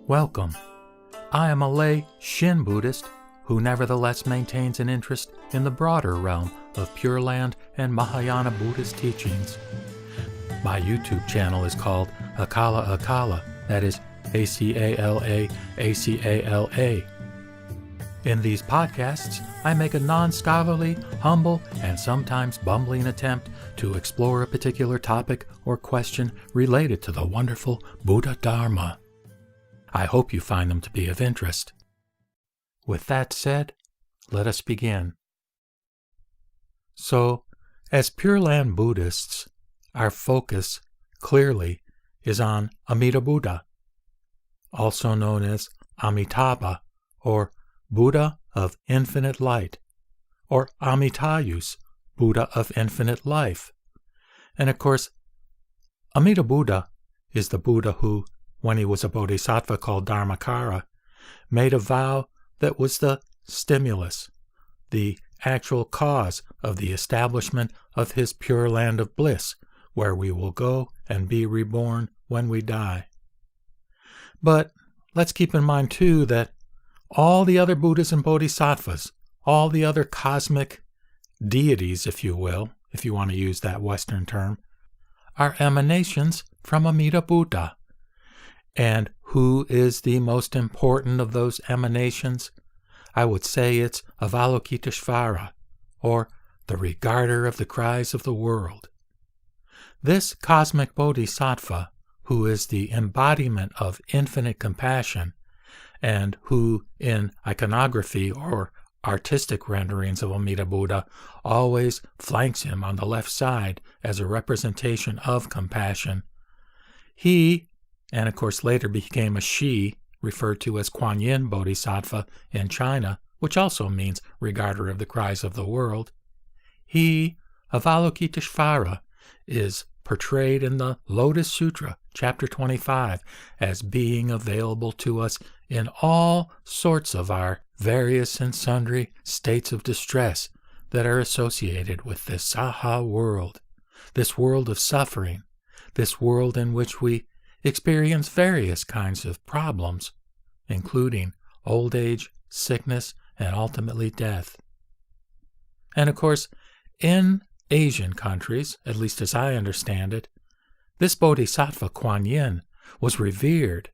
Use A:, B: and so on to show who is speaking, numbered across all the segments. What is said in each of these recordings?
A: Welcome. I am a lay Shin Buddhist who nevertheless maintains an interest in the broader realm of Pure Land and Mahayana Buddhist teachings. My YouTube channel is called Akala Akala, that is A-C-A-L-A, A-C-A-L-A. In these podcasts, I make a non-scholarly, humble, and sometimes bumbling attempt to explore a particular topic or question related to the wonderful Buddha Dharma. I hope you find them to be of interest. With that said, let us begin. So, as Pure Land Buddhists, our focus, clearly, is on Amida Buddha, also known as Amitabha, or Buddha of Infinite Light, or Amitayus, Buddha of Infinite Life. And of course, Amida Buddha is the Buddha who, when he was a bodhisattva called Dharmakara, made a vow that was the stimulus, the actual cause of the establishment of his pure land of bliss, where we will go and be reborn when we die. But let's keep in mind, too, that all the other Buddhas and Bodhisattvas, all the other cosmic deities, if you will, if you want to use that Western term, are emanations from Amida Buddha. And who is the most important of those emanations? I would say it's Avalokiteshvara, or the regarder of the cries of the world. This cosmic bodhisattva, who is the embodiment of infinite compassion, and who, in iconography or artistic renderings of Amida Buddha, always flanks him on the left side as a representation of compassion, he, and of course later became a she, referred to as Kuan Yin Bodhisattva in China, which also means regarder of the cries of the world, he, Avalokiteshvara, is portrayed in the Lotus Sutra, chapter 25, as being available to us in all sorts of our various and sundry states of distress that are associated with this Saha world, this world of suffering, this world in which we experience various kinds of problems, including old age, sickness, and ultimately death. And of course, in Asian countries, at least as I understand it, this Bodhisattva Kuan Yin was revered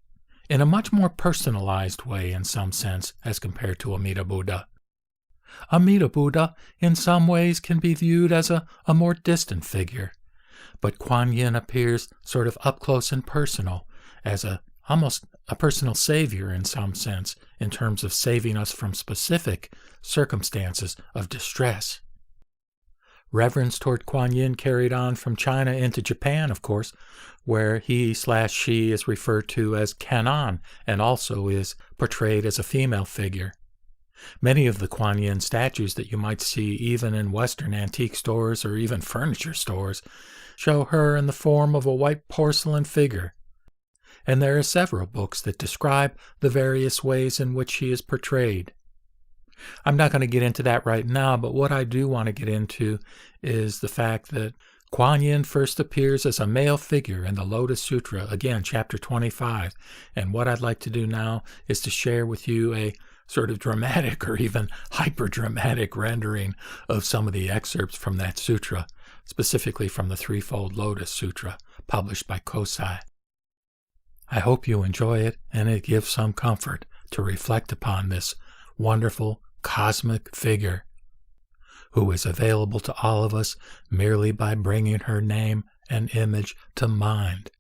A: in a much more personalized way in some sense as compared to Amida Buddha. Amida Buddha in some ways can be viewed as a more distant figure, but Kuan Yin appears sort of up close and personal, as almost a personal savior in some sense, in terms of saving us from specific circumstances of distress. Reverence toward Kuan Yin carried on from China into Japan, of course, where he/she is referred to as Canon and also is portrayed as a female figure. Many of the Kuan Yin statues that you might see even in Western antique stores or even furniture stores show her in the form of a white porcelain figure. And there are several books that describe the various ways in which she is portrayed. I'm not going to get into that right now, but what I do want to get into is the fact that Kuan Yin first appears as a male figure in the Lotus Sutra, again, chapter 25. And what I'd like to do now is to share with you a sort of dramatic or even hyper-dramatic rendering of some of the excerpts from that sutra, specifically from the Threefold Lotus Sutra, published by Kosai. I hope you enjoy it, and it gives some comfort to reflect upon this wonderful cosmic figure who is available to all of us merely by bringing her name and image to mind.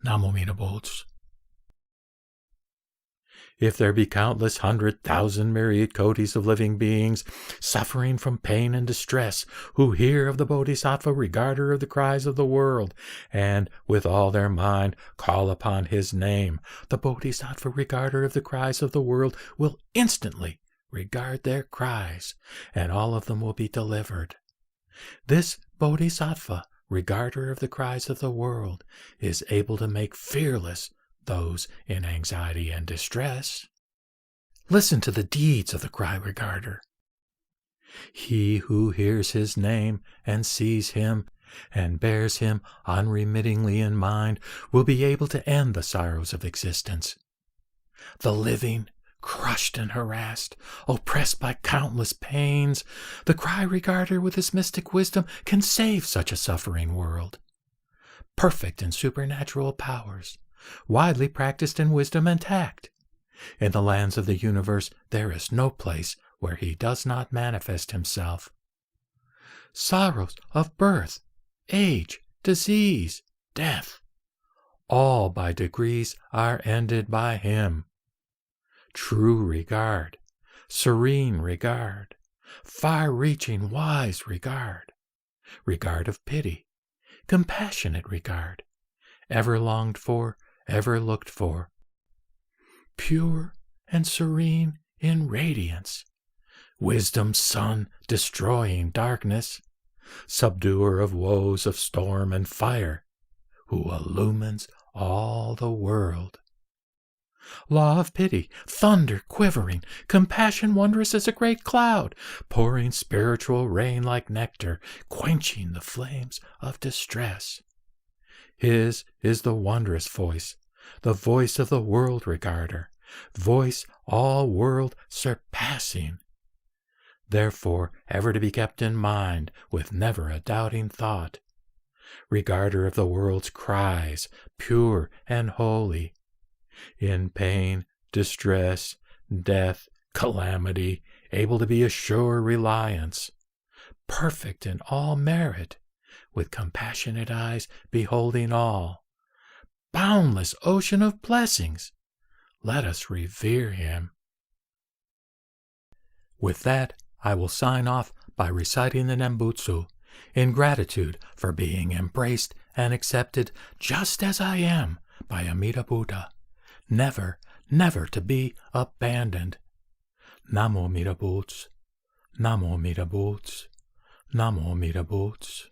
A: Namo Amida Butsu. If there be countless 100,000 myriad kotis of living beings suffering from pain and distress, who hear of the Bodhisattva regarder of the cries of the world, and with all their mind call upon his name, the Bodhisattva regarder of the cries of the world will instantly regard their cries, and all of them will be delivered. This Bodhisattva, regarder of the cries of the world, is able to make fearless those in anxiety and distress. Listen to the deeds of the cry regarder. He who hears his name and sees him and bears him unremittingly in mind will be able to end the sorrows of existence. The living, crushed and harassed, oppressed by countless pains, the cry regarder with his mystic wisdom can save such a suffering world. Perfect in supernatural powers, widely practiced in wisdom and tact. In the lands of the universe there is no place where he does not manifest himself. Sorrows of birth, age, disease, death, all by degrees are ended by him. True regard, serene regard, far-reaching wise regard, regard of pity, compassionate regard, ever longed for, ever looked for, pure and serene in radiance, wisdom's sun destroying darkness, subduer of woes of storm and fire, who illumines all the world. Law of pity, thunder quivering, compassion wondrous as a great cloud, pouring spiritual rain like nectar, quenching the flames of distress. His is the wondrous voice, the voice of the world regarder, voice all world surpassing. Therefore ever to be kept in mind with never a doubting thought. Regarder of the world's cries, pure and holy. In pain, distress, death, calamity, able to be a sure reliance. Perfect in all merit, with compassionate eyes beholding all. Boundless ocean of blessings, let us revere him. With that, I will sign off by reciting the Nembutsu, in gratitude for being embraced and accepted just as I am by Amida Buddha, never, never to be abandoned. Namo Amida Butsu, Namo Amida Butsu, Namo Amida Butsu.